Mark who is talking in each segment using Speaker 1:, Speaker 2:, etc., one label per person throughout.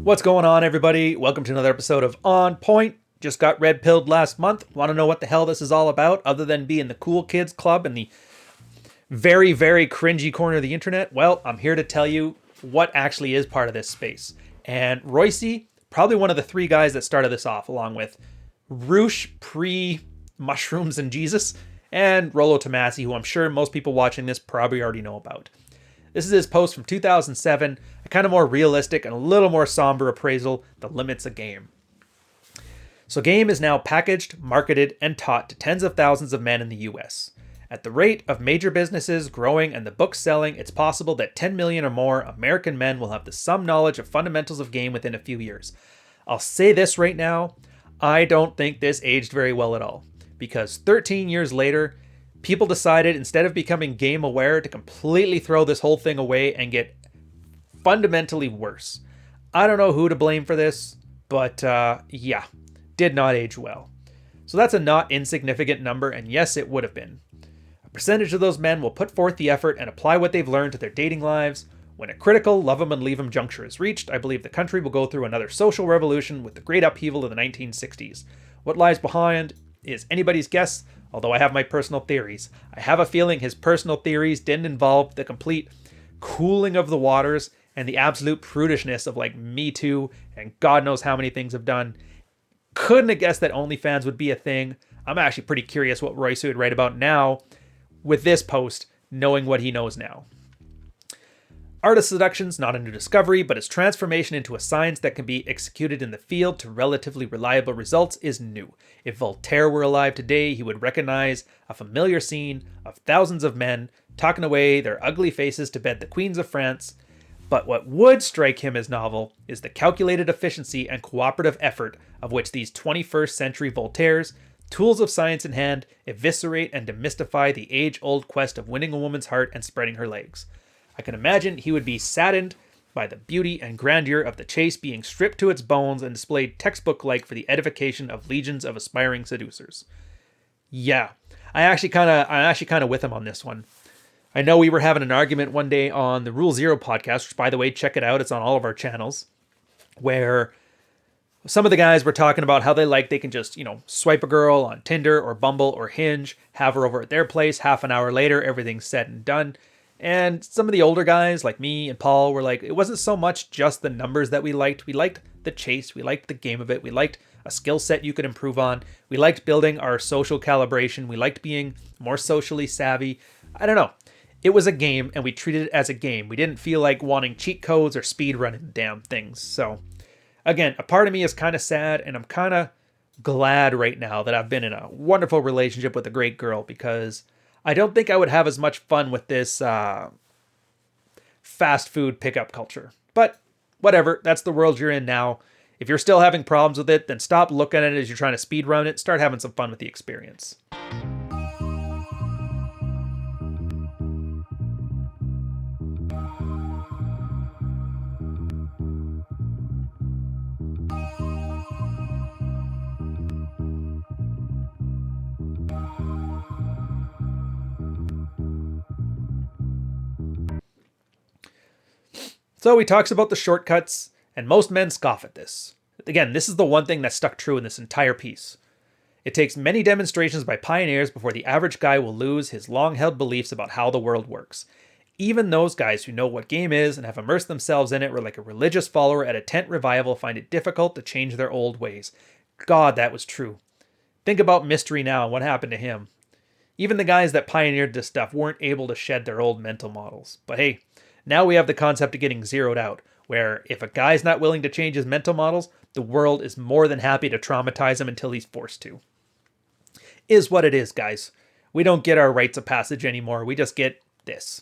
Speaker 1: What's going on, everybody? Welcome to another episode of On Point. Just got red pilled last month. Want to know what the hell this is all about, other than being the cool kids club in the very, very cringy corner of the internet? Well, I'm here to tell you what actually is part of this space. And Royce, probably one of the three guys that started this off, along with Roosh pre Mushrooms and Jesus, and Rollo Tomasi, who I'm sure most people watching this probably already know about. This is his post from 2007, a kind of more realistic and a little more somber appraisal, The Limits of Game. So Game is now packaged, marketed, and taught to tens of thousands of men in the US. At the rate of major businesses growing and the books selling, it's possible that 10 million or more American men will have some knowledge of fundamentals of game within a few years. I'll say this right now, I don't think this aged very well at all. Because 13 years later, people decided, instead of becoming game aware, to completely throw this whole thing away and get fundamentally worse. I don't know who to blame for this, but yeah, did not age well. So that's a not insignificant number, and yes, it would have been. A percentage of those men will put forth the effort and apply what they've learned to their dating lives. When a critical love 'em and leave 'em juncture is reached, I believe the country will go through another social revolution with the great upheaval of the 1960s. What lies behind is anybody's guess, although I have my personal theories. I have a feeling his personal theories didn't involve the complete cooling of the waters and the absolute prudishness of like Me Too and God knows how many things have done. Couldn't have guessed that OnlyFans would be a thing. I'm actually pretty curious what Royce would write about now with this post, knowing what he knows now. Art of seduction's not a new discovery, but its transformation into a science that can be executed in the field to relatively reliable results is new. If Voltaire were alive today, he would recognize a familiar scene of thousands of men talking away their ugly faces to bed the queens of France. But what would strike him as novel is the calculated efficiency and cooperative effort of which these 21st century Voltaires, tools of science in hand, eviscerate and demystify the age-old quest of winning a woman's heart and spreading her legs. I can imagine he would be saddened by the beauty and grandeur of the chase being stripped to its bones and displayed textbook-like for the edification of legions of aspiring seducers. Yeah, I'm actually kind of with him on this one. I know we were having an argument one day on the Rule Zero podcast, which, by the way, check it out. It's on all of our channels, where some of the guys were talking about how they can just, swipe a girl on Tinder or Bumble or Hinge, have her over at their place, half an hour later, everything's said and done. And some of the older guys like me and Paul were like, it wasn't so much just the numbers that we liked. We liked the chase. We liked the game of it. We liked a skill set you could improve on. We liked building our social calibration. We liked being more socially savvy. I don't know. It was a game and we treated it as a game. We didn't feel like wanting cheat codes or speed running damn things. So again, a part of me is kind of sad, and I'm kind of glad right now that I've been in a wonderful relationship with a great girl, because I don't think I would have as much fun with this fast food pickup culture. But whatever, that's the world you're in now. If you're still having problems with it, then stop looking at it as you're trying to speed run it. Start having some fun with the experience. So he talks about the shortcuts, and most men scoff at this. Again, this is the one thing that stuck true in this entire piece. It takes many demonstrations by pioneers before the average guy will lose his long-held beliefs about how the world works. Even those guys who know what game is and have immersed themselves in it were like a religious follower at a tent revival find it difficult to change their old ways. God, that was true. Think about Mystery now and what happened to him. Even the guys that pioneered this stuff weren't able to shed their old mental models. But hey, now we have the concept of getting zeroed out, where if a guy's not willing to change his mental models, the world is more than happy to traumatize him until he's forced to. Is what it is, guys. We don't get our rites of passage anymore. We just get this.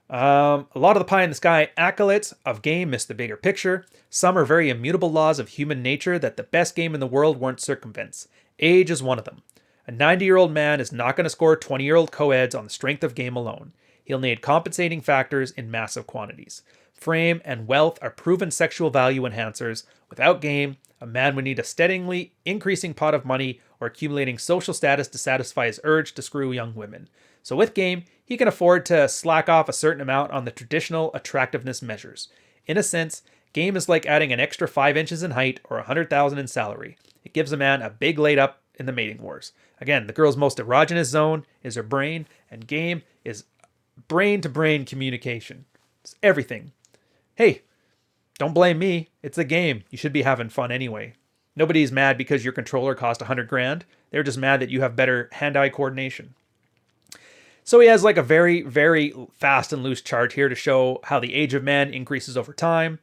Speaker 1: A lot of the pie in the sky acolytes of game miss the bigger picture. Some are very immutable laws of human nature that the best game in the world won't circumvent. Age is one of them. A 90-year-old man is not going to score 20-year-old co-eds on the strength of game alone. He'll need compensating factors in massive quantities. Frame and wealth are proven sexual value enhancers. Without game, a man would need a steadily increasing pot of money or accumulating social status to satisfy his urge to screw young women. So with game, he can afford to slack off a certain amount on the traditional attractiveness measures. In a sense, Game is like adding an extra 5 inches in height or 100,000 in salary. It gives a man a big leg up in the mating wars. Again, the girl's most erogenous zone is her brain, and game is brain-to-brain communication. It's everything. Hey, don't blame me. It's a game. You should be having fun anyway. Nobody's mad because your controller cost 100 grand. They're just mad that you have better hand-eye coordination. So he has like a very, very fast and loose chart here to show how the age of man increases over time.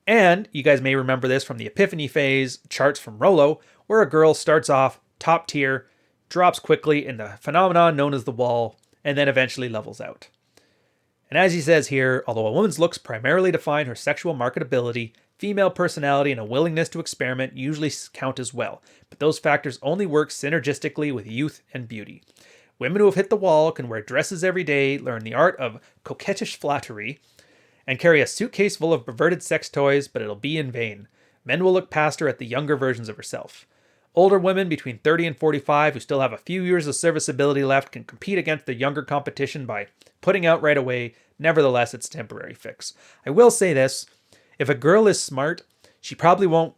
Speaker 1: And you guys may remember this from the Epiphany phase charts from Rollo, where a girl starts off top tier, drops quickly in the phenomenon known as the wall, and then eventually levels out. And as he says here, although a woman's looks primarily define her sexual marketability, female personality and a willingness to experiment usually count as well, but those factors only work synergistically with youth and beauty. Women who have hit the wall can wear dresses every day, learn the art of coquettish flattery, and carry a suitcase full of perverted sex toys, but it'll be in vain. Men will look past her at the younger versions of herself. Older women between 30 and 45 who still have a few years of serviceability left can compete against the younger competition by putting out right away. Nevertheless, it's a temporary fix. I will say this, if a girl is smart, she probably won't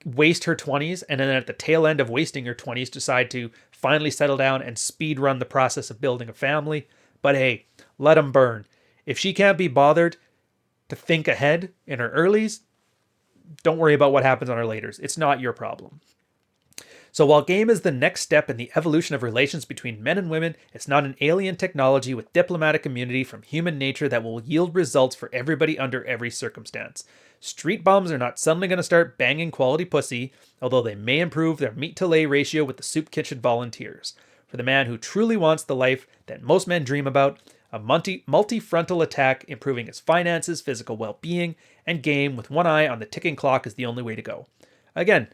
Speaker 1: waste her 20s and then at the tail end of wasting her 20s decide to finally settle down and speed run the process of building a family. But hey, let them burn. If she can't be bothered to think ahead in her earlies, don't worry about what happens on her laters. It's not your problem. So while game is the next step in the evolution of relations between men and women, it's not an alien technology with diplomatic immunity from human nature that will yield results for everybody under every circumstance. Street bums are not suddenly going to start banging quality pussy, although they may improve their meat-to-lay ratio with the soup kitchen volunteers. For the man who truly wants the life that most men dream about, a multi-frontal attack improving his finances, physical well-being, and game with one eye on the ticking clock is the only way to go. Again,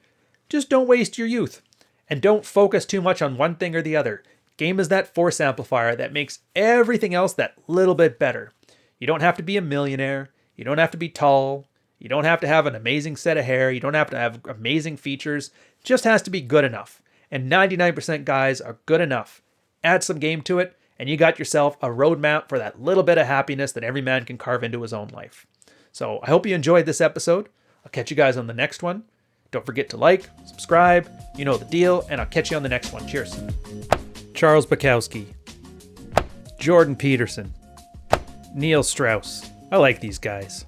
Speaker 1: just don't waste your youth. And don't focus too much on one thing or the other. Game is that force amplifier that makes everything else that little bit better. You don't have to be a millionaire. You don't have to be tall. You don't have to have an amazing set of hair. You don't have to have amazing features. It just has to be good enough. And 99% guys are good enough. Add some game to it, and you got yourself a roadmap for that little bit of happiness that every man can carve into his own life. So I hope you enjoyed this episode. I'll catch you guys on the next one. Don't forget to like, subscribe, you know the deal, and I'll catch you on the next one. Cheers. Charles Bukowski, Jordan Peterson, Neil Strauss. I like these guys.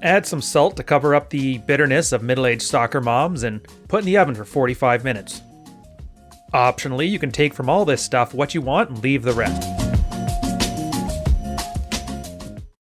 Speaker 1: Add some salt to cover up the bitterness of middle-aged soccer moms and put in the oven for 45 minutes. Optionally, you can take from all this stuff what you want and leave the rest.